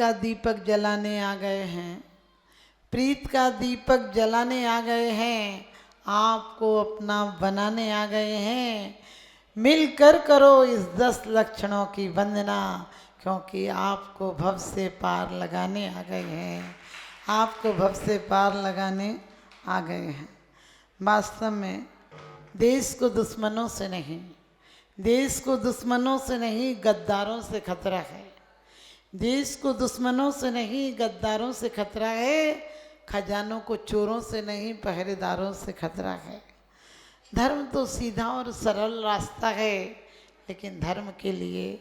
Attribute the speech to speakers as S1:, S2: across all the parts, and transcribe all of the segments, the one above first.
S1: का दीपक जलाने आ गए हैं, प्रीत का दीपक जलाने आ गए हैं, आपको अपना बनाने आ गए हैं। मिलकर करो इस 10 लक्षणों की वंदना, क्योंकि आपको भव से पार लगाने आ गए हैं, आपको भव से पार लगाने आ गए हैं। वास्तव में देश को दुश्मनों से नहीं, देश को दुश्मनों से नहीं गद्दारों से खतरा है, देश को दुश्मनों से नहीं गद्दारों से खतरा है, खजानों को चोरों से नहीं पहरेदारों से खतरा है। धर्म तो सीधा और सरल रास्ता है, लेकिन धर्म के लिए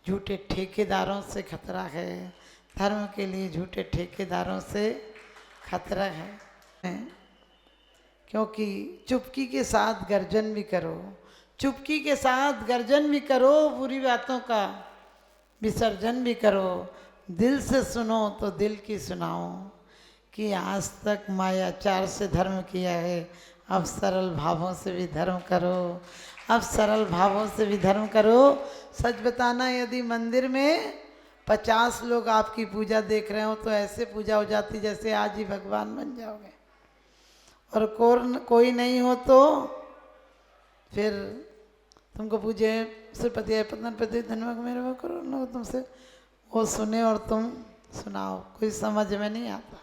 S1: झूठे ठेकेदारों से खतरा है, धर्म के लिए झूठे ठेकेदारों से खतरा है। क्योंकि चुपकी के साथ गर्जन भी करो, चुपकी के साथ गर्जन भी करो, बुरी बातों का विसर्जन भी करो, दिल से सुनो तो दिल की सुनाओ, कि आज तक मायाचार से धर्म किया है, अब सरल भावों से भी धर्म करो, अब सरल भावों से भी धर्म करो। सच बताना, यदि मंदिर में 50 लोग आपकी पूजा देख रहे हो तो ऐसे पूजा हो जाती जैसे आज ही भगवान बन जाओगे, और कोई नहीं हो तो फिर तुमको पूजे श्रीपति है पद्मपति धन्यवाद मेरे वो करो ना, तुमसे वो सुने और तुम सुनाओ, कोई समझ में नहीं आता।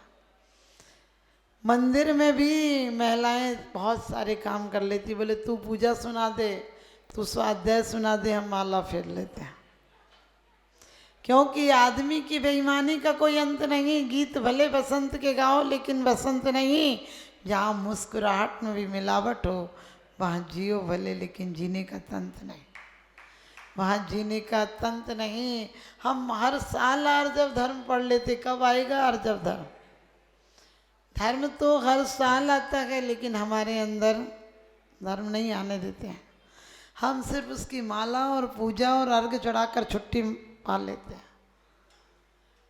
S1: मंदिर में भी महिलाएं बहुत सारे काम कर लेती, बोले तू पूजा सुना दे, तू स्वाध्याय सुना दे, हम माला फेर लेते हैं। क्योंकि आदमी की बेईमानी का कोई अंत नहीं, गीत भले बसंत के गाओ लेकिन बसंत नहीं, जहाँ मुस्कुराहट में भी मिलावट हो वहाँ जियो भले लेकिन जीने का तंत्र नहीं, वहाँ जीने का तंत्र नहीं। हम हर साल आर्जव धर्म पढ़ लेते, कब आएगा आर्जव धर्म? धर्म तो हर साल आता है, लेकिन हमारे अंदर धर्म नहीं आने देते हैं। हम सिर्फ उसकी माला और पूजा और अर्घ चढ़ाकर छुट्टी पा लेते हैं,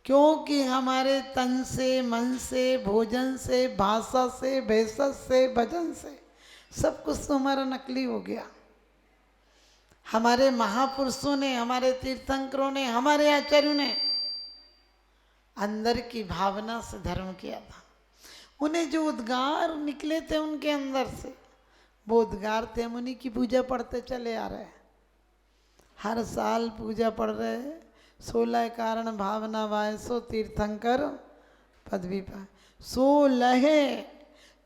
S1: क्योंकि हमारे तन से, मन से, भोजन से, भाषा से, भेषज से, भजन से सब कुछ तो हमारा नकली हो गया। हमारे महापुरुषों ने, हमारे तीर्थंकरों ने, हमारे आचार्यों ने अंदर की भावना से धर्म किया था। उन्हें जो उद्गार निकले थे उनके अंदर से, वो उद्गार थे, हम उन्हीं की पूजा पढ़ते चले आ रहे हैं। हर साल पूजा पढ़ रहे हैं, 16 कारण भावना वाय सो तीर्थंकर पदवी पाए। 16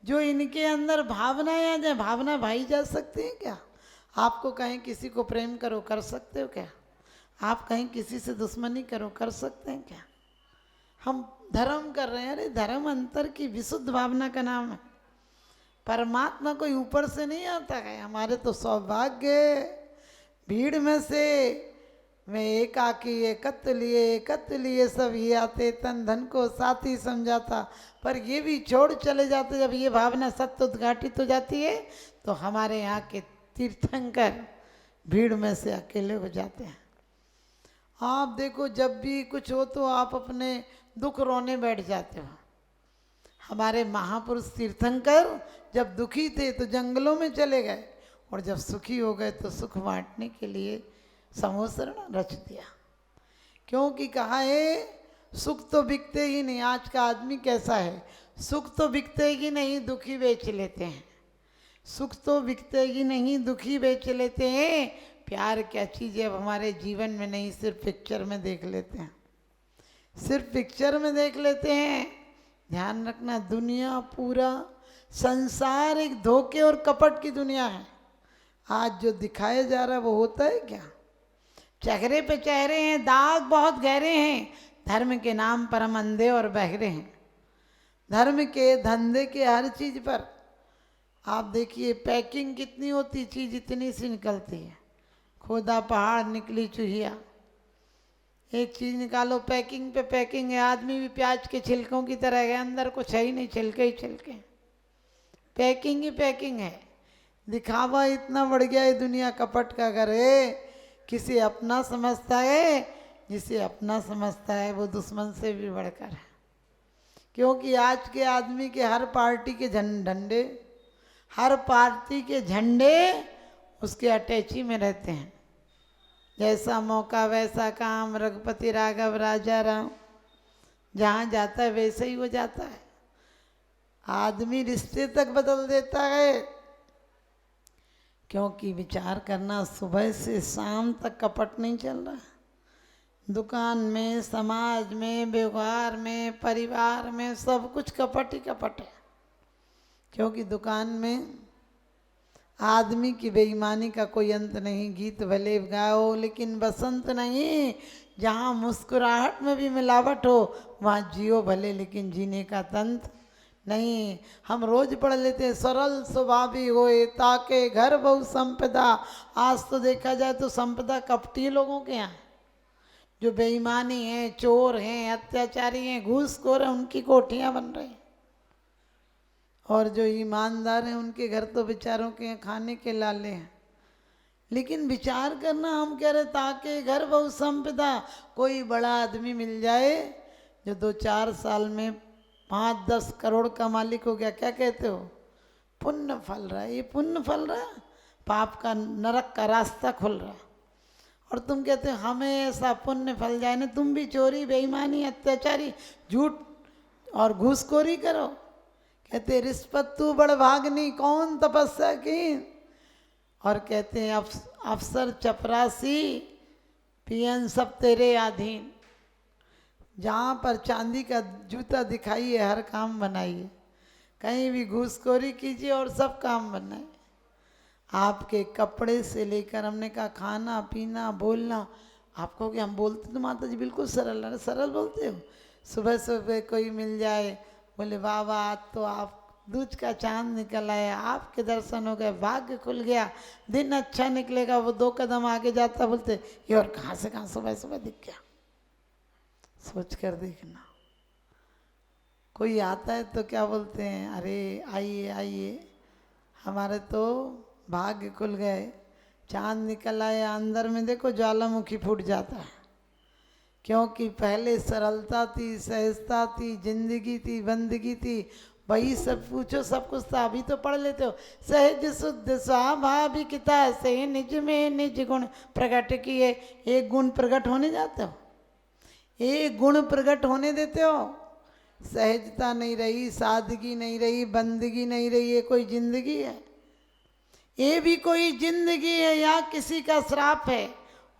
S1: जो इनके अंदर भावनाएं आ जाए, भावना भाई जा सकती है क्या? आपको कहें किसी को प्रेम करो, कर सकते हो क्या? आप कहें किसी से दुश्मनी करो, कर सकते हैं क्या? हम धर्म कर रहे हैं। अरे धर्म अंतर की विशुद्ध भावना का नाम है। परमात्मा कोई ऊपर से नहीं आता है। हमारे तो सौभाग्य, भीड़ में से मैं एकाकी एकत्र लिए सब ये आते, तन धन को साथी समझाता, पर ये भी छोड़ चले जाते। जब ये भावना सत्य उद्घाटित हो जाती है तो हमारे यहाँ के तीर्थंकर भीड़ में से अकेले हो जाते हैं। आप देखो, जब भी कुछ हो तो आप अपने दुख रोने बैठ जाते हो। हमारे महापुरुष तीर्थंकर जब दुखी थे तो जंगलों में चले गए, और जब सुखी हो गए तो सुख बांटने के लिए समोसरण रच दिया। क्योंकि कहा है सुख तो बिकते ही नहीं। आज का आदमी कैसा है, सुख तो बिकते ही नहीं, दुखी बेच लेते हैं। सुख तो बिकते ही नहीं, दुखी बेच लेते हैं। प्यार क्या चीज़ है अब हमारे जीवन में नहीं, सिर्फ पिक्चर में देख लेते हैं, सिर्फ पिक्चर में देख लेते हैं। ध्यान रखना, दुनिया, पूरा संसार एक धोखे और कपट की दुनिया है। आज जो दिखाया जा रहा है वो होता है क्या? चेहरे पे चेहरे हैं, दाग बहुत गहरे हैं। धर्म के नाम पर हम अंधे और बहरे हैं। धर्म के, धंधे के, हर चीज़ पर आप देखिए पैकिंग कितनी होती, चीज़ इतनी सी निकलती है। खोदा पहाड़ निकली चूहिया। एक चीज़ निकालो, पैकिंग पे पैकिंग है। आदमी भी प्याज के छिलकों की तरह है, अंदर कुछ है ही नहीं, छिलके ही छिलके। पैकिंग ही पैकिंग है। दिखावा इतना बढ़ गया है, दुनिया कपट का घर है। किसे अपना समझता है, जिसे अपना समझता है वो दुश्मन से भी बढ़कर है। क्योंकि आज के आदमी के हर पार्टी के झंडे, हर पार्टी के झंडे उसके अटैची में रहते हैं। जैसा मौका वैसा काम, रघुपति राघव राजा राम। जहाँ जाता है वैसे ही हो जाता है। आदमी रिश्ते तक बदल देता है, क्योंकि विचार करना सुबह से शाम तक कपट नहीं चल रहा है। दुकान में, समाज में, व्यवहार में, परिवार में, सब कुछ कपट ही कपट है। क्योंकि दुकान में आदमी की बेईमानी का कोई अंत नहीं। गीत भले गाओ लेकिन बसंत नहीं। जहाँ मुस्कुराहट में भी मिलावट हो वहाँ जियो भले लेकिन जीने का तंत्र नहीं। हम रोज पढ़ लेते हैं सरल स्वभावी होए ताके घर बहु संपदा। आज तो देखा जाए तो संपदा कपटी लोगों के यहाँ, जो बेईमानी हैं, चोर हैं, अत्याचारी हैं, घूसखोर हैं, उनकी कोठियाँ बन रही। और जो ईमानदार हैं उनके घर तो बेचारों के खाने के लाले हैं। लेकिन विचार करना, हम कह रहे ताकि घर बहु संपदा। कोई बड़ा आदमी मिल जाए जो 2-4 साल में 5-10 करोड़ का मालिक हो गया, क्या कहते हो? पुण्य फल रहा है। ये पुण्य फल रहा है, पाप का नरक का रास्ता खुल रहा है। और तुम कहते हो हमें ऐसा पुण्य फल जाए ना, तुम भी चोरी, बेईमानी, अत्याचारी, झूठ और घूसखोरी करो। कहते रिश्वत तू बड़ भागनी कौन तपस्या की। और कहते हैं अफसर चपरासी पियन सब तेरे अधीन। जहाँ पर चांदी का जूता दिखाइए हर काम बनाइए, कहीं भी घूसखोरी कीजिए और सब काम बनाइए। आपके कपड़े से लेकर, हमने कहा खाना पीना बोलना। आपको कि हम बोलते तो माता जी बिल्कुल सरल है, सरल बोलते हो। सुबह सुबह कोई मिल जाए, बोले वाह वाह आज तो आप दूज का चांद निकल आया, आपके दर्शन हो गए, भाग्य खुल गया, दिन अच्छा निकलेगा। वो 2 कदम आगे जाता बोलते ये और कहाँ से कहाँ सुबह सुबह दिख गया। सोच कर देखना, कोई आता है तो क्या बोलते हैं, अरे आइए आइए, हमारे तो भाग्य खुल गए, चांद निकल आया। अंदर में देखो ज्वालामुखी फूट जाता है। क्योंकि पहले सरलता थी, सहजता थी, जिंदगी थी, बंदगी थी। वही सब पूछो, सब कुछ था। अभी तो पढ़ लेते हो सहज शुद्ध स्वाभाविकता से निज में निज गुण प्रकट किए। एक गुण प्रकट होने जाते हो, एक गुण प्रकट होने देते हो। सहजता नहीं रही, सादगी नहीं रही, बंदगी नहीं रही। ये कोई जिंदगी है? ये भी कोई जिंदगी है या किसी का श्राप है?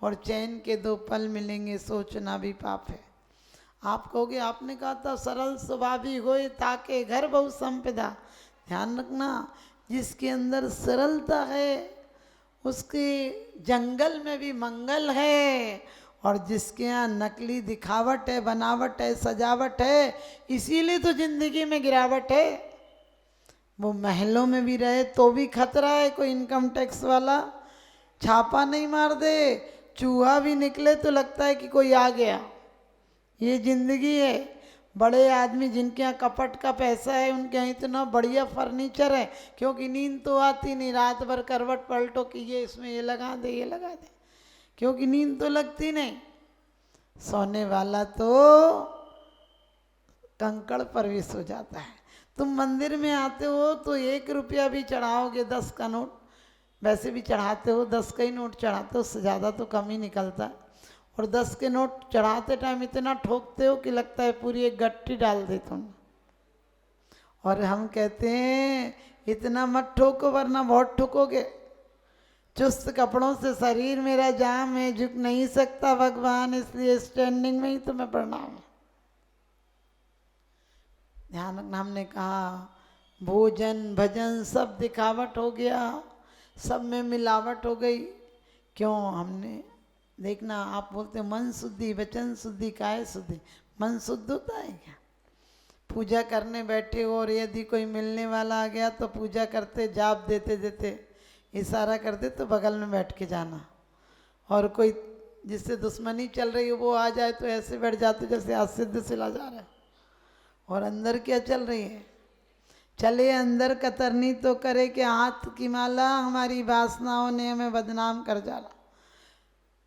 S1: और चैन के 2 पल मिलेंगे, सोचना भी पाप है। आप कहोगे आपने कहा था सरल स्वभावी होए ताके घर बहु संपदा। ध्यान रखना, जिसके अंदर सरलता है उसके जंगल में भी मंगल है। और जिसके यहाँ नकली दिखावट है, बनावट है, सजावट है, इसीलिए तो जिंदगी में गिरावट है। वो महलों में भी रहे तो भी खतरा है। कोई इनकम टैक्स वाला छापा नहीं मार दे, चूहा भी निकले तो लगता है कि कोई आ गया। ये जिंदगी है। बड़े आदमी जिनके यहाँ कपट का पैसा है, उनके यहाँ इतना बढ़िया फर्नीचर है, क्योंकि नींद तो आती नहीं। रात भर करवट पलटो कि ये इसमें ये लगा दे, ये लगा दे, क्योंकि नींद तो लगती नहीं। सोने वाला तो कंकड़ परविश हो जाता है। तुम मंदिर में आते हो तो 1 रुपया भी चढ़ाओगे, 10 का नोट वैसे भी चढ़ाते हो, 10 का ही नोट चढ़ाते हो, उससे ज़्यादा तो कम ही निकलता। और 10 के नोट चढ़ाते टाइम इतना ठोकते हो कि लगता है पूरी एक गट्टी डाल दे तुम। और हम कहते हैं इतना मत ठोको वरना बहुत ठोकोगे। चुस्त कपड़ों से शरीर मेरा जाम है, झुक नहीं सकता भगवान, इसलिए स्टैंडिंग में ही तुम्हें प्रणाम है। ध्यान रखना, हमने कहा भोजन भजन सब दिखावट हो गया, सब में मिलावट हो गई। क्यों? हमने देखना, आप बोलते मन शुद्धि, वचन शुद्धि, काय शुद्धि। मन शुद्ध होता है क्या? पूजा करने बैठे हो और यदि कोई मिलने वाला आ गया तो पूजा करते जाप देते देते इशारा करते तो बगल में बैठ के जाना। और कोई जिससे दुश्मनी चल रही हो वो आ जाए तो ऐसे बैठ जाते जैसे आज सिद्ध सिला जा रहा है। और अंदर क्या चल रही है? चले अंदर कतरनी तो करे कि हाथ की माला, हमारी वासनाओं ने हमें बदनाम कर डाला।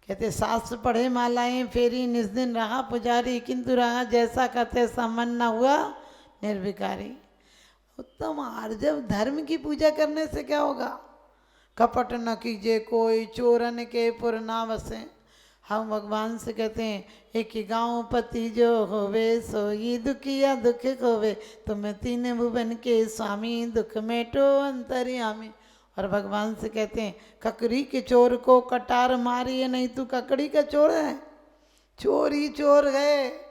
S1: कहते शास्त्र पढ़े मालाएं फेरी, निज दिन रहा पुजारी, किंतु रहा जैसा कहते मन न हुआ निर्विकारी। उत्तम जब धर्म की पूजा करने से क्या होगा? कपट न कीजिए कोई, चोरन के पुर ना बसे, हम भगवान से कहते हैं एक ही गाँव पति जो होवे सोई दुखिया दुख होवे, तुम्हें तीन भुवन के स्वामी दुख मेटो अंतर्यामी। और भगवान से कहते हैं ककड़ी के चोर को कटार मारी है, नहीं तू ककड़ी का चोर है, चोर ही चोर है।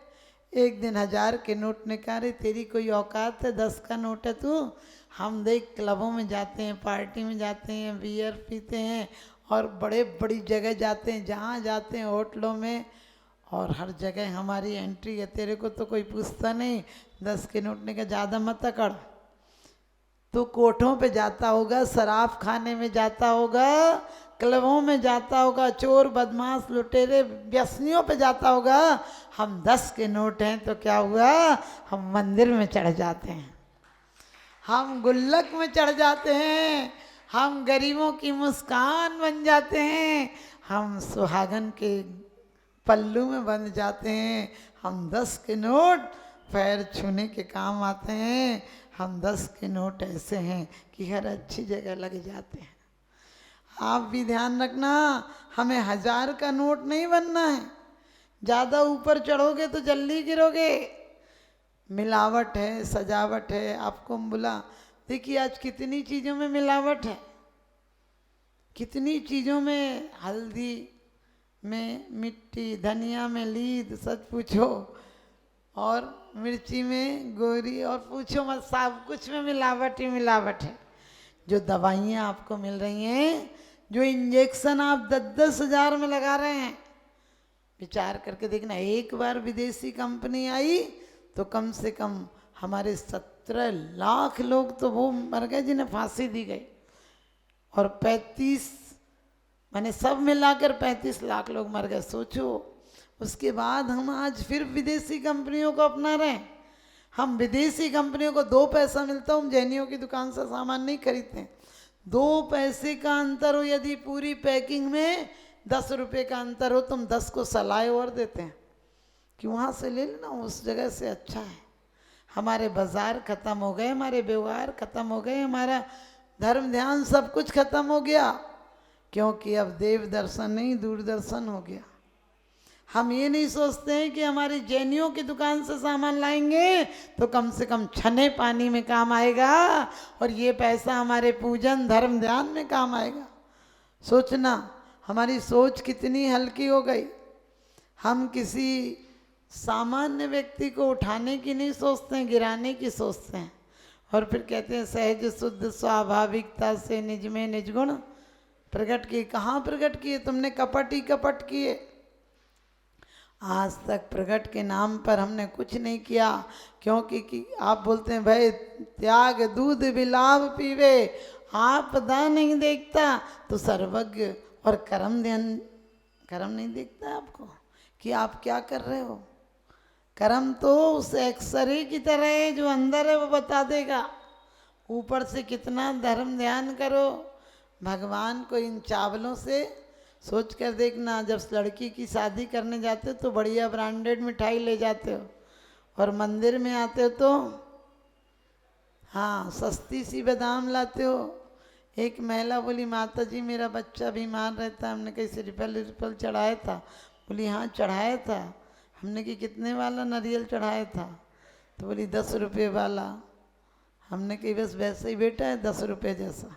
S1: एक दिन 1000 के नोट निकाले, तेरी कोई औकात है, 10 का नोट है तू। हम देख क्लबों में जाते हैं, पार्टी में जाते हैं, बियर पीते हैं और बड़े बड़ी जगह जाते हैं, जहाँ जाते हैं होटलों में, और हर जगह हमारी एंट्री है। तेरे को तो कोई पूछता नहीं, 10 के नोट ने कहा ज़्यादा मत अकड़। तो कोठों पे जाता होगा, शराब खाने में जाता होगा, क्लबों में जाता होगा, चोर बदमाश लुटेरे व्यसनियों पे जाता होगा। हम 10 के नोट हैं तो क्या हुआ, हम मंदिर में चढ़ जाते हैं, हम गुल्लक में चढ़ जाते हैं, हम गरीबों की मुस्कान बन जाते हैं, हम सुहागन के पल्लू में बन जाते हैं। हम 10 के नोट पैर छूने के काम आते हैं। हम 10 के नोट ऐसे हैं कि हर अच्छी जगह लग जाते हैं। आप भी ध्यान रखना, हमें 1000 का नोट नहीं बनना है। ज़्यादा ऊपर चढ़ोगे तो जल्दी गिरोगे। मिलावट है, सजावट है। आपको बोला, देखिए आज कितनी चीज़ों में मिलावट है, कितनी चीज़ों में, हल्दी में मिट्टी, धनिया में लीद, सच पूछो, और मिर्ची में गोरी, और पूछो मत, सब कुछ में मिलावट ही मिलावट है। जो दवाइयाँ आपको मिल रही हैं, जो इंजेक्शन आप 10-10 हज़ार में लगा रहे हैं, विचार करके देखना। एक बार विदेशी कंपनी आई तो कम से कम हमारे 17 लाख लोग तो वो मर गए जिन्हें फांसी दी गई, और 35 माने सब मिलाकर 35 लाख लोग मर गए। सोचो, उसके बाद हम आज फिर विदेशी कंपनियों को अपना रहे हैं। हम विदेशी कंपनियों को 2 पैसा मिलता, हम जैनियों की दुकान से सामान नहीं खरीदते। 2 पैसे का अंतर हो, यदि पूरी पैकिंग में 10 रुपये का अंतर हो, तुम 10 को सलाए और देते हैं कि वहाँ से ले लेना, उस जगह से अच्छा है। हमारे बाजार खत्म हो गए, हमारे व्यवहार खत्म हो गए, हमारा धर्म ध्यान सब कुछ खत्म हो गया, क्योंकि अब देव दर्शन नहीं दूरदर्शन हो गया। हम ये नहीं सोचते हैं कि हमारी जैनियों की दुकान से सामान लाएंगे तो कम से कम छने पानी में काम आएगा, और ये पैसा हमारे पूजन धर्म ध्यान में काम आएगा। सोचना, हमारी सोच कितनी हल्की हो गई। हम किसी सामान्य व्यक्ति को उठाने की नहीं सोचते हैं, गिराने की सोचते हैं। और फिर कहते हैं सहज शुद्ध स्वाभाविकता से निज में निज गुण प्रकट किए। कहाँ प्रकट किए? तुमने कपट ही कपट किए। आज तक प्रकट के नाम पर हमने कुछ नहीं किया, क्योंकि कि आप बोलते हैं भाई त्याग दूध बिलाव पीवे, आपदा नहीं देखता तो सर्वज्ञ और कर्म नहीं देखता आपको कि आप क्या कर रहे हो। कर्म तो उस एक्सरे की तरह है, जो अंदर है वो बता देगा। ऊपर से कितना धर्म ध्यान करो, भगवान को इन चावलों से सोच कर देखना। जब लड़की की शादी करने जाते हो तो बढ़िया ब्रांडेड मिठाई ले जाते हो, और मंदिर में आते हो तो हाँ सस्ती सी बादाम लाते हो। एक महिला बोली, माता जी मेरा बच्चा बीमार रहता है। हमने कैसे रिपल चढ़ाया था? बोली हाँ चढ़ाया था। हमने कि कितने वाला नारियल चढ़ाया था? तो बोली 10 रुपये वाला। हमने कही बस वैसे ही बेटा है, 10 रुपये जैसा।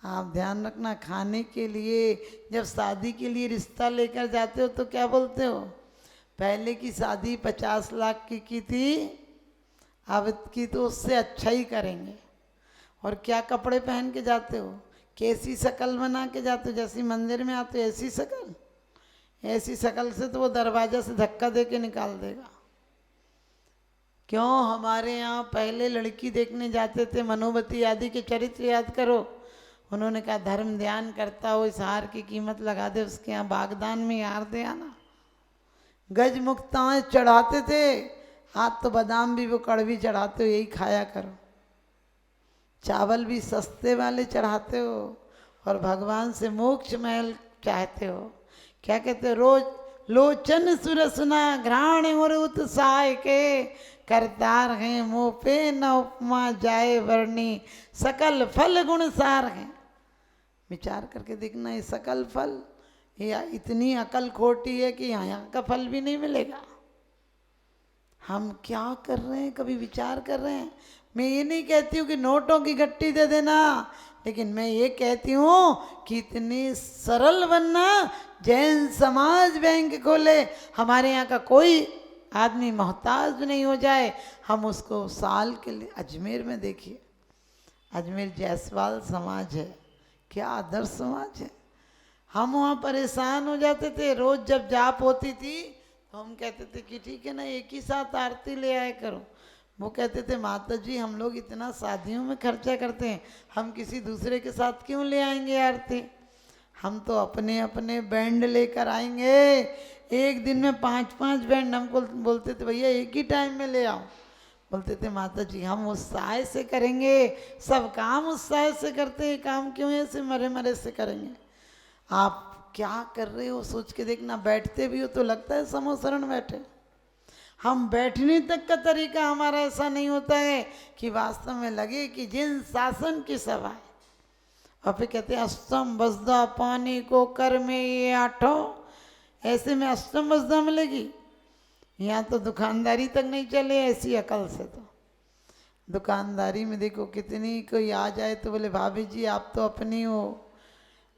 S1: आप ध्यान रखना, खाने के लिए जब शादी के लिए रिश्ता लेकर जाते हो तो क्या बोलते हो? पहले की शादी 50 लाख की थी, अब की तो उससे अच्छा ही करेंगे। और क्या कपड़े पहन के जाते हो, कैसी शक्ल बना के जाते हो? जैसी मंदिर में आते हो ऐसी शक्ल, ऐसी शक्ल से तो वो दरवाजा से धक्का दे के निकाल देगा। क्यों? हमारे यहाँ पहले लड़की देखने जाते थे, मनोवती आदि के चरित्र याद करो। उन्होंने कहा धर्म ध्यान करता हो, इस हार की कीमत लगा दे, उसके यहाँ बागदान में हार दे आना। गज मुक्ताएं चढ़ाते थे, आज तो बादाम भी वो कड़वी चढ़ाते हो, यही खाया करो। चावल भी सस्ते वाले चढ़ाते हो, और भगवान से मोक्ष महल चाहते हो। क्या कहते हो? रोज लोचन सुरसना घ्राण और उत्साह के करतार हैं, मोह पे न उपमा जाए वर्णी, सकल फल गुण सार हैं। विचार करके देखना, ये सकल फल या इतनी अकल खोटी है कि यहाँ का फल भी नहीं मिलेगा। हम क्या कर रहे हैं, कभी विचार कर रहे हैं? मैं ये नहीं कहती हूँ कि नोटों की गट्टी दे देना, लेकिन मैं ये कहती हूँ कि इतनी सरल बनना। जैन समाज बैंक खोले, हमारे यहाँ का कोई आदमी मोहताज नहीं हो जाए, हम उसको साल के लिए। अजमेर में देखिए, अजमेर जायसवाल समाज है, क्या आदर्श समाज है। हम वहाँ परेशान हो जाते थे, रोज़ जब जाप होती थी तो हम कहते थे कि ठीक है ना, एक ही साथ आरती ले आए करो। वो कहते थे माता जी हम लोग इतना शादियों में खर्चा करते हैं, हम किसी दूसरे के साथ क्यों ले आएंगे आरती, हम तो अपने अपने बैंड लेकर आएंगे। एक दिन में 5-5 बैंड। हमको बोलते थे भैया एक ही टाइम में ले आओ। बोलते थे माता जी हम उत्साह से करेंगे, सब काम उत्साह से करते हैं, काम क्यों ऐसे मरे मरे से करेंगे। आप क्या कर रहे हो सोच के देखना। बैठते भी हो तो लगता है समोसरण बैठे। हम बैठने तक का तरीका हमारा ऐसा नहीं होता है कि वास्तव में लगे कि जिन शासन की सभा है। और फिर कहते हैं अष्टम बसदा पानी को कर में ये आठों, ऐसे में अष्टम बसदा मिलेगी। यहाँ तो दुकानदारी तक नहीं चले ऐसी अकल से। तो दुकानदारी में देखो कितनी, कोई आ जाए तो बोले भाभी जी आप तो अपनी हो,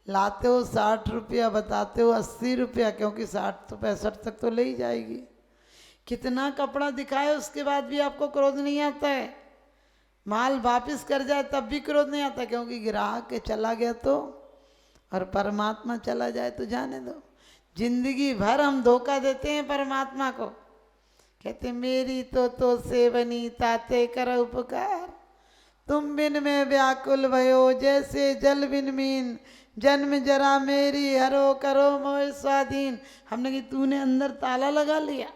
S1: लाते हो 60 रुपया, बताते हो 80 रुपया, क्योंकि 60 तो 65 तक तो ले ही जाएगी। कितना कपड़ा दिखाए उसके बाद भी आपको क्रोध नहीं आता है। माल वापस कर जाए तब भी क्रोध नहीं आता, क्योंकि ग्राहक के चला गया तो, और परमात्मा चला जाए तो जाने दो। जिंदगी भर हम धोखा देते हैं परमात्मा को। कहते मेरी तो सेवनी ताते कर उपकार, तुम बिन में व्याकुल भयो जैसे जल बिन मीन, जन्म जरा मेरी हरो करो मोह स्वाधीन। हमने कि तूने अंदर ताला लगा लिया।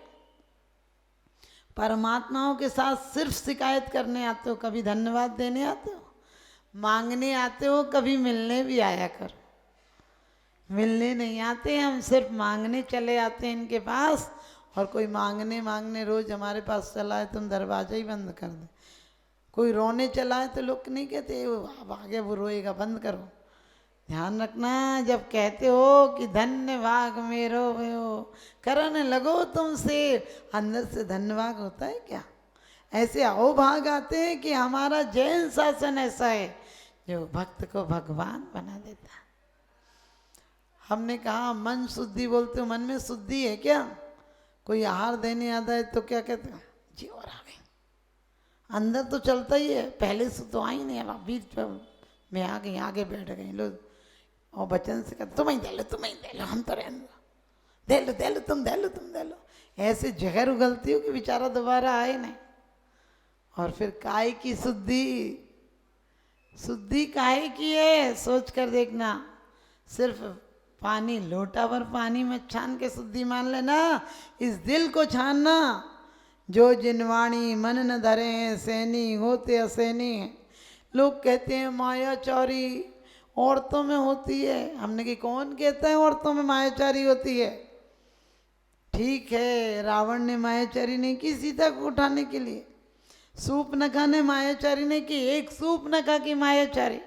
S1: परमात्माओं के साथ सिर्फ शिकायत करने आते हो, कभी धन्यवाद देने आते हो, मांगने आते हो, कभी मिलने भी आया करो। मिलने नहीं आते, हम सिर्फ मांगने चले आते हैं इनके पास। और कोई मांगने रोज हमारे पास चला है तुम दरवाजा ही बंद कर दे। कोई रोने चला है तो लोग नहीं कहते अब आगे वो रोएगा बंद करो। ध्यान रखना, जब कहते हो कि धन्य भाग मेरो भयो करने लगो तुमसे, अंदर से धन्यवाद होता है क्या? ऐसे आओ भाग आते हैं कि हमारा जैन शासन ऐसा है जो भक्त को भगवान बना देता है। हमने कहा मन शुद्धि बोलते हो, मन में शुद्धि है क्या? कोई आहार देने आता है तो क्या कहते हो जी और आ गई, अंदर तो चलता ही है, पहले से तो आई नहीं, अब बीच में आ गई, आगे बैठ गई लोग। और बचन से कहते तुम ही दे लो हम तो रहने दे लो तुम दे लो। ऐसे जहर उगलती हो कि बेचारा दोबारा आए नहीं। और फिर काय की शुद्धि काहे की है सोच कर देखना। सिर्फ पानी, लोटा भर पानी में छान के शुद्धि मान लेना। इस दिल को छानना, जो जिनवाणी मन न धरे हैं सैनी होते असैनी है। लोग कहते हैं मायाचारी औरतों में होती है। हमने कि कौन कहता है औरतों में मायाचारी होती है? ठीक है, रावण ने मायाचारी नहीं की सीता को उठाने के लिए, सूर्पनखा ने मायाचारी नहीं की, एक सूर्पनखा की मायाचारी।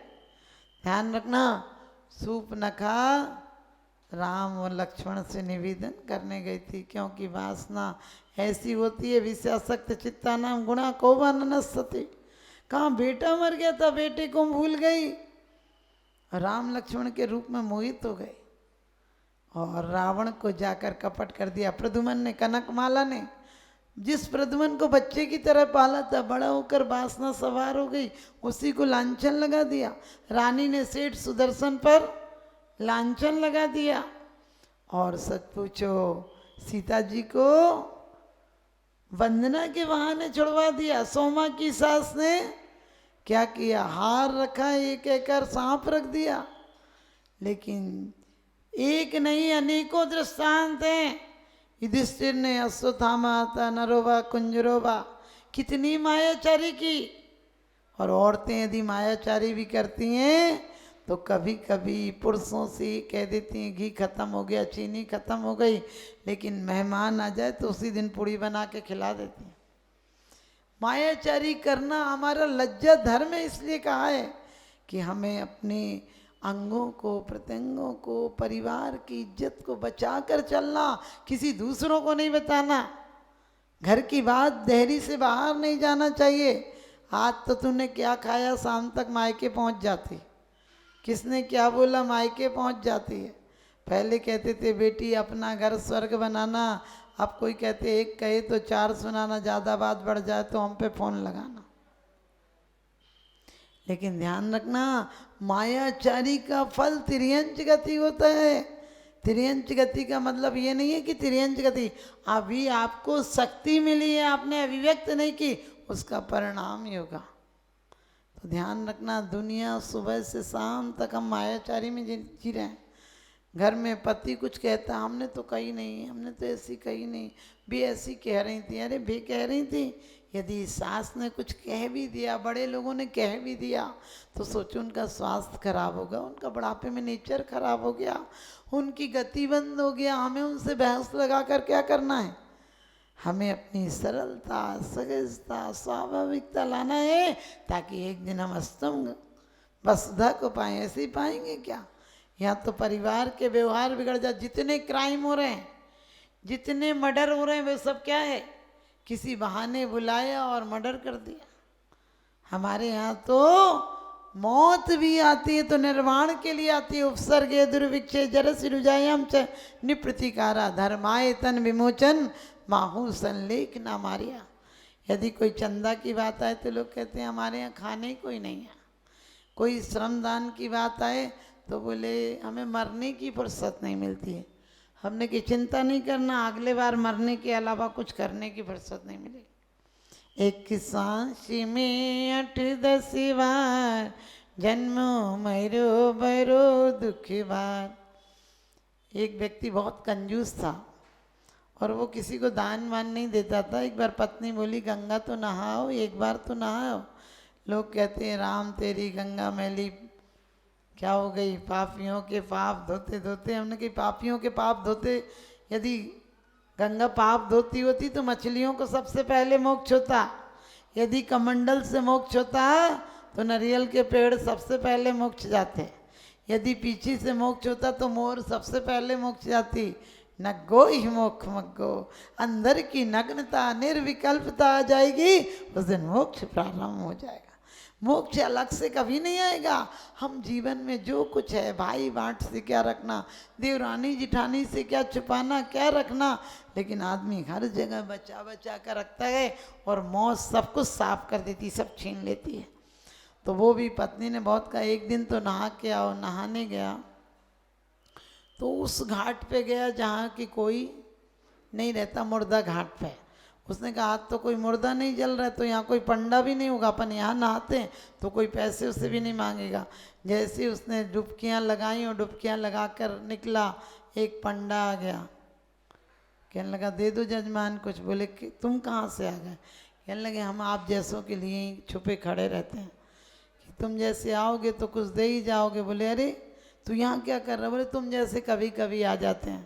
S1: ध्यान रखना, सूर्पनखा राम और लक्ष्मण से निवेदन करने गई थी, क्योंकि वासना ऐसी होती है विषयासक्त चित्ता नाम गुणा कोवा ननस्सति। कहाँ बेटा मर गया था, बेटे को भूल गई, राम लक्ष्मण के रूप में मोहित हो गए और रावण को जाकर कपट कर दिया। प्रद्युमन ने, कनकमाला ने, जिस प्रद्युमन को बच्चे की तरह पाला था, बड़ा होकर वासना सवार हो गई, उसी को लांछन लगा दिया। रानी ने सेठ सुदर्शन पर लांछन लगा दिया। और सच पूछो, सीता जी को वंदना के बहाने छुड़वा दिया। सोमा की सास ने क्या किया, हार रखा, एक एकर सांप रख दिया। लेकिन एक नहीं अनेकों दृष्टांत हैं। युधिष्ठिर ने अश्वत्थामा था, नरोवा कुंजरोवा, कितनी मायाचारी की। और औरतें यदि मायाचारी भी करती हैं तो कभी कभी पुरुषों से कह देती हैं घी खत्म हो गया, चीनी खत्म हो गई, लेकिन मेहमान आ जाए तो उसी दिन पूड़ी बना के खिला देती हैं। मायाचारी करना हमारा लज्जा धर्म है, इसलिए कहा है कि हमें अपनी अंगों को, प्रत्यंगों को, परिवार की इज्जत को बचा कर चलना, किसी दूसरों को नहीं बताना। घर की बात देहरी से बाहर नहीं जाना चाहिए। आज तो तूने क्या खाया, शाम तक मायके पहुंच जाती। किसने क्या बोला, मायके पहुंच जाती है। पहले कहते थे बेटी अपना घर स्वर्ग बनाना, अब कोई कहते एक कहे तो चार सुनाना, ज़्यादा बात बढ़ जाए तो हम पे फोन लगाना। लेकिन ध्यान रखना, मायाचारी का फल तिर्यंच गति होता है। तिर्यंच गति का मतलब ये नहीं है कि तिर्यंच गति, अभी आपको शक्ति मिली है, आपने अभिव्यक्त नहीं की, उसका परिणाम ही होगा। तो ध्यान रखना, दुनिया सुबह से शाम तक हम मायाचारी में जी रहे हैं। घर में पति कुछ कहता, हमने तो कही नहीं, हमने तो ऐसी कही नहीं, भी ऐसी कह रही थी। अरे भी कह रही थी, यदि सास ने कुछ कह भी दिया, बड़े लोगों ने कह भी दिया, तो सोचो उनका स्वास्थ्य खराब होगा, उनका बुढ़ापे में नेचर खराब हो गया, उनकी गति बंद हो गया। हमें उनसे बहस लगा कर क्या करना है? हमें अपनी सरलता, सहजता, स्वाभाविकता लाना है, ताकि एक दिन हम अस्तम वसुधा को पाएं। ऐसे ही पाएंगे क्या? यहाँ तो परिवार के व्यवहार बिगड़ जाए। जितने क्राइम हो रहे हैं, जितने मर्डर हो रहे हैं, वे सब क्या है? किसी बहाने बुलाया और मर्डर कर दिया। हमारे यहाँ तो मौत भी आती है तो निर्वाण के लिए आती है। उपसर्गे दुर्भिक्षे जरसि रुजायाम च निप्रतिकारा धर्माय तन विमोचन माहू संलेख ना मारिया। यदि कोई चंदा की बात आए तो लोग कहते हैं हमारे यहाँ खाने कोई नहीं है। कोई श्रमदान की बात आए तो बोले हमें मरने की फुर्सत नहीं मिलती है। हमने की चिंता नहीं करना, अगले बार मरने के अलावा कुछ करने की फुर्सत नहीं मिलेगी। एक सांसी में 8-10 बार जन्मो मरो बरो दुख बार। एक व्यक्ति बहुत कंजूस था और वो किसी को दान वान नहीं देता था। एक बार पत्नी बोली गंगा तो नहाओ, एक बार तो नहाओ। लोग कहते हैं राम तेरी गंगा मैली क्या हो गई, पापियों के पाप धोते धोते। हमने कही पापियों के पाप धोते, यदि गंगा पाप धोती होती तो मछलियों को सबसे पहले मोक्ष होता। यदि कमंडल से मोक्ष होता तो नारियल के पेड़ सबसे पहले मोक्ष जाते। यदि पीछे से मोक्ष होता तो मोर सबसे पहले मोक्ष जाती। नग्गो ही मोक्ष मग्गो, अंदर की नग्नता निर्विकल्पता आ जाएगी, उस दिन मोक्ष प्रारंभ हो जाएगा। मोक्ष अलग से कभी नहीं आएगा। हम जीवन में जो कुछ है, भाई बाँट से क्या रखना, देवरानी जिठानी से क्या छुपाना, क्या रखना, लेकिन आदमी हर जगह बचा बचा कर रखता है और मौत सब कुछ साफ कर देती, सब छीन लेती है। तो वो भी पत्नी ने बहुत कहा एक दिन तो नहा के आओ। नहाने गया तो उस घाट पे गया जहाँ की कोई नहीं रहता, मुर्दा घाट पे। उसने कहा आज तो कोई मुर्दा नहीं जल रहा है, तो यहाँ कोई पंडा भी नहीं होगा, अपन यहाँ नहाते हैं तो कोई पैसे उससे भी नहीं मांगेगा। जैसे उसने डुबकियाँ लगाई और डुबकियाँ लगा कर निकला, एक पंडा आ गया। कहने लगा दे दो जजमान कुछ। बोले कि तुम कहाँ से आ गए? कहने लगे हम आप जैसों के लिए ही छुपे खड़े रहते हैं, कि तुम जैसे आओगे तो कुछ दे ही जाओगे। बोले अरे तू यहाँ क्या कर रहा है? बोले तुम जैसे कभी कभी आ जाते हैं।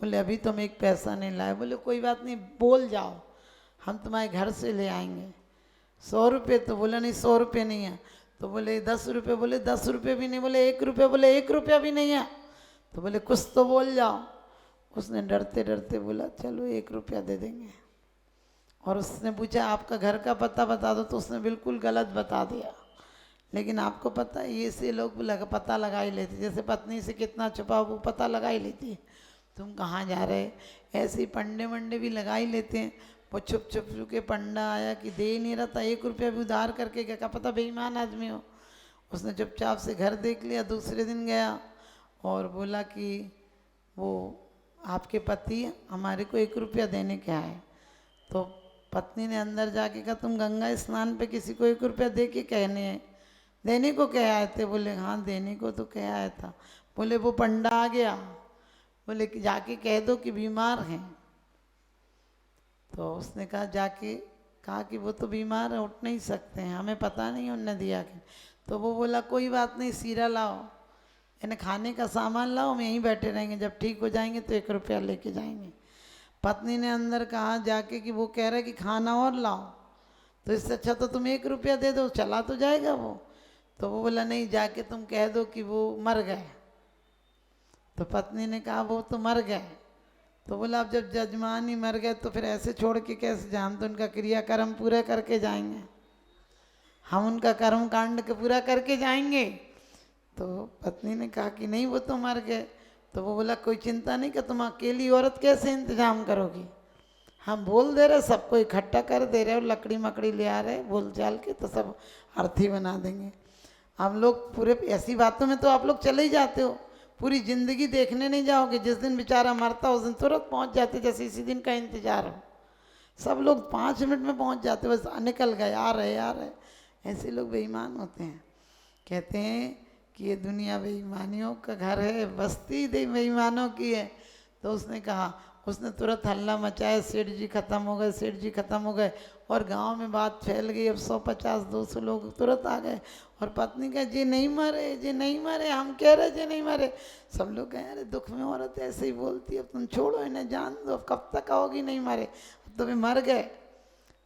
S1: बोले अभी तुम एक पैसा नहीं लाए। बोले कोई बात नहीं, बोल जाओ, हम तुम्हारे घर से ले आएंगे। 100 रुपये? तो बोला नहीं 100 रुपये नहीं है। तो बोले 10 रुपये? बोले 10 रुपये भी नहीं। बोले 1 रुपये? बोले 1 रुपया भी नहीं है। तो बोले कुछ तो बोल जाओ। उसने डरते डरते बोला चलो 1 रुपया दे देंगे। और उसने पूछा आपका घर का पता बता दो, तो उसने बिल्कुल गलत बता दिया। लेकिन आपको पता है ये से लोग पता लगा ही लेते, जैसे पत्नी से कितना छुपा वो पता लगा ही लेती है तुम कहाँ जा रहे। ऐसे ही पंडे वंडे भी लगा ही लेते हैं। वो छुप छुप के पंडा आया कि दे ही नहीं रहा था, 1 रुपया भी उधार करके क्या पता बेईमान आदमी हो। उसने चुपचाप से घर देख लिया। दूसरे दिन गया और बोला कि वो आपके पति हमारे को 1 रुपया देने के आए। तो पत्नी ने अंदर जाके कहा तुम गंगा स्नान पे किसी को 1 रुपया दे के देने को कह आए थे? बोले हाँ देने को तो कह आया था। बोले वो पंडा आ गया। बोले कि जाके कह दो कि बीमार हैं। तो उसने कहा कि वो तो बीमार है, उठ नहीं सकते हैं, हमें पता नहीं उनने दिया कि। तो वो बोला कोई बात नहीं, सीरा लाओ, इन्हें खाने का सामान लाओ, हम यहीं बैठे रहेंगे, जब ठीक हो जाएंगे तो 1 रुपया लेके जाएंगे। पत्नी ने अंदर कहा जाके कि वो कह रहा है कि खाना और लाओ। तो इससे अच्छा तो तुम 1 रुपया दे दो, चला तो जाएगा वो। तो वो बोला नहीं, जाके तुम कह दो कि वो मर गए। तो पत्नी ने कहा वो तो मर गए। तो बोला अब जब जजमान ही मर गए तो फिर ऐसे छोड़ के कैसे जाए, हम तो उनका क्रियाकर्म पूरा करके जाएंगे, हम उनका कर्म कांड के पूरा करके जाएंगे। तो पत्नी ने कहा कि नहीं वो तो मर गए। तो वो बोला कोई चिंता नहीं कि तुम अकेली औरत कैसे इंतजाम करोगी, हम बोल दे रहे, सबको इकट्ठा कर दे रहे, और लकड़ी मकड़ी ले आ रहे बोल चाल के, तो सब अर्थी बना देंगे। हम लोग पूरे ऐसी बातों में तो आप लोग चले ही जाते हो, पूरी ज़िंदगी देखने नहीं जाओगे, जिस दिन बेचारा मरता उस दिन तुरंत पहुंच जाते, जैसे इसी दिन का इंतजार हो। सब लोग 5 मिनट में पहुंच जाते, बस निकल गए, आ रहे। ऐसे लोग बेईमान होते हैं। कहते हैं कि ये दुनिया बेईमानियों का घर है, बस्ती बेईमानों की है। तो उसने कहा, उसने तुरंत हल्ला मचाया, सेठ जी खत्म हो गए, सेठ जी खत्म हो गए। और गांव में बात फैल गई, अब 150-200 लोग तुरंत आ गए। और पत्नी कहा जी नहीं मरे, जी नहीं मरे, हम कह रहे जी नहीं मरे। सब लोग कहें अरे दुख में औरत ऐसे ही बोलती है, अब तुम छोड़ो इन्हें, जान दो, अब कब तक कहोगी नहीं मरे, अब तो वे मर गए।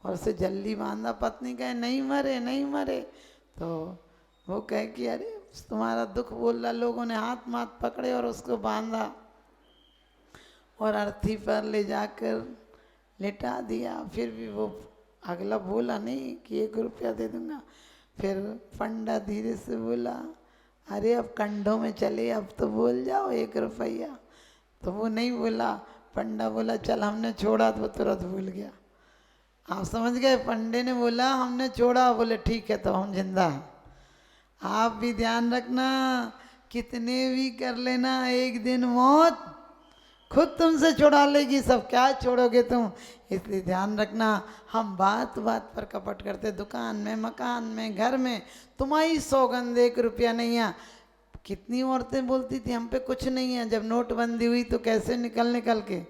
S1: और उसे जल्दी बांधा। पत्नी कहे नहीं मरे, नहीं मरे। तो वो कहे कि अरे तुम्हारा दुख बोल रहा। लोगों ने हाथ माथ पकड़े और उसको बांधा और अर्थी पर ले जाकर लेटा दिया। फिर भी वो अगला बोला नहीं कि 1 रुपया दे दूंगा। फिर पंडा धीरे से बोला अरे अब कंधों में चले, अब तो बोल जाओ 1 रुपया। तो वो नहीं बोला। पंडा बोला चल हमने छोड़ा, तो वो तुरंत भूल गया। आप समझ गए, पंडे ने बोला हमने छोड़ा, बोले ठीक है तो हम जिंदा हैं। आप भी ध्यान रखना, कितने भी कर लेना, एक दिन मौत खुद तुमसे छुड़ा लेगी, सब क्या छोड़ोगे तुम। इसलिए ध्यान रखना, हम बात बात पर कपट करते, दुकान में, मकान में, घर में, तुम्हारी सौगंध 1 रुपया नहीं है। कितनी औरतें बोलती थी हम पे कुछ नहीं है, जब नोटबंदी हुई तो कैसे निकल के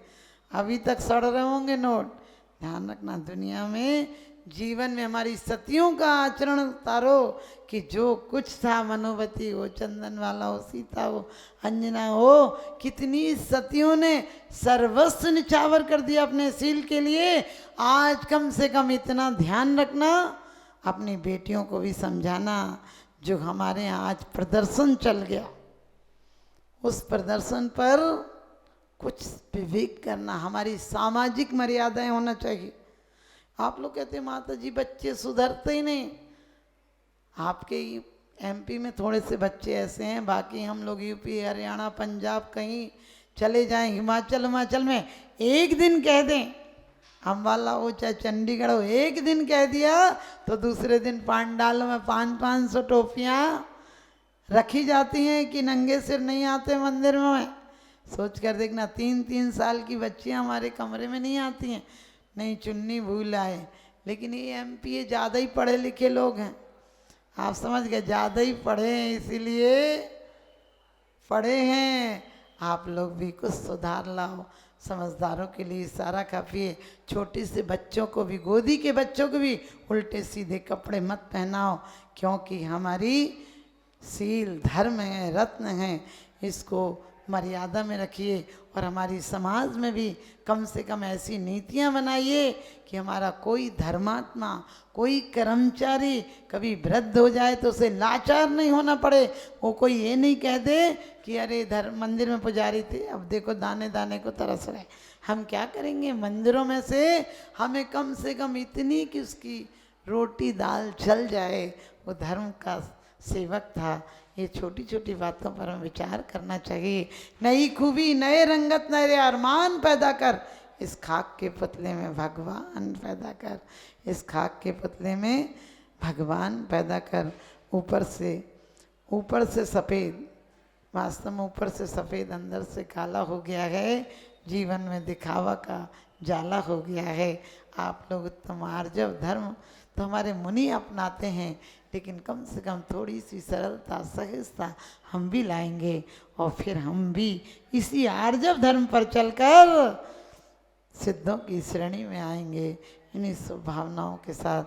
S1: अभी तक सड़ रहे होंगे नोट। ध्यान रखना, दुनिया में, जीवन में हमारी सतियों का आचरण उतारो कि जो कुछ था, मनोवती हो, चंदन वाला हो, सीता हो, अंजना हो, कितनी सतियों ने सर्वस्व निछावर कर दिया अपने सील के लिए। आज कम से कम इतना ध्यान रखना, अपनी बेटियों को भी समझाना। जो हमारे यहाँ आज प्रदर्शन चल गया, उस प्रदर्शन पर कुछ विवेक करना, हमारी सामाजिक मर्यादाएं होना चाहिए। आप लोग कहते हैं माता जी बच्चे सुधरते ही नहीं। आपके एमपी में थोड़े से बच्चे ऐसे हैं, बाकी हम लोग यूपी, हरियाणा, पंजाब कहीं चले जाएं, हिमाचल में एक दिन कह दें, अम्बाला हो चाहे चंडीगढ़ हो, एक दिन कह दिया तो दूसरे दिन पांडालों में 500 टोपियाँ रखी जाती हैं कि नंगे सिर नहीं आते मंदिर में। सोच कर देखना, 3-3 साल की बच्चियाँ हमारे कमरे में नहीं आती हैं, नहीं चुन्नी भूल आए। लेकिन ये एमपी ज़्यादा ही पढ़े लिखे लोग हैं, आप समझ गए, ज़्यादा ही पढ़े हैं, इसीलिए पढ़े हैं। आप लोग भी कुछ सुधार लाओ। समझदारों के लिए इशारा काफ़ी है। छोटे से बच्चों को भी, गोदी के बच्चों को भी उल्टे सीधे कपड़े मत पहनाओ, क्योंकि हमारी सील धर्म है, रत्न है, इसको मर्यादा में रखिए। और हमारी समाज में भी कम से कम ऐसी नीतियां बनाइए कि हमारा कोई धर्मात्मा, कोई कर्मचारी कभी वृद्ध हो जाए तो उसे लाचार नहीं होना पड़े। वो कोई ये नहीं कह दे कि अरे धर्म मंदिर में पुजारी थे, अब देखो दाने दाने को तरस रहे। हम क्या करेंगे, मंदिरों में से हमें कम से कम इतनी कि उसकी रोटी दाल चल जाए, वो धर्म का सेवक था। ये छोटी छोटी बातों पर हमें विचार करना चाहिए। नई खूबी, नए रंगत, नए अरमान पैदा कर, इस खाक के पुतले में भगवान पैदा कर, इस खाक के पुतले में भगवान पैदा कर। ऊपर से सफ़ेद, वास्तव में ऊपर से सफ़ेद अंदर से काला हो गया है। जीवन में दिखावा का जाला हो गया है। आप लोग उत्तम आर्जव धर्म तो हमारे मुनि अपनाते हैं, लेकिन कम से कम थोड़ी सी सरलता, सहजता हम भी लाएंगे, और फिर हम भी इसी आर्जव धर्म पर चलकर सिद्धों की श्रेणी में आएंगे। इन्हीं शुभ भावनाओं के साथ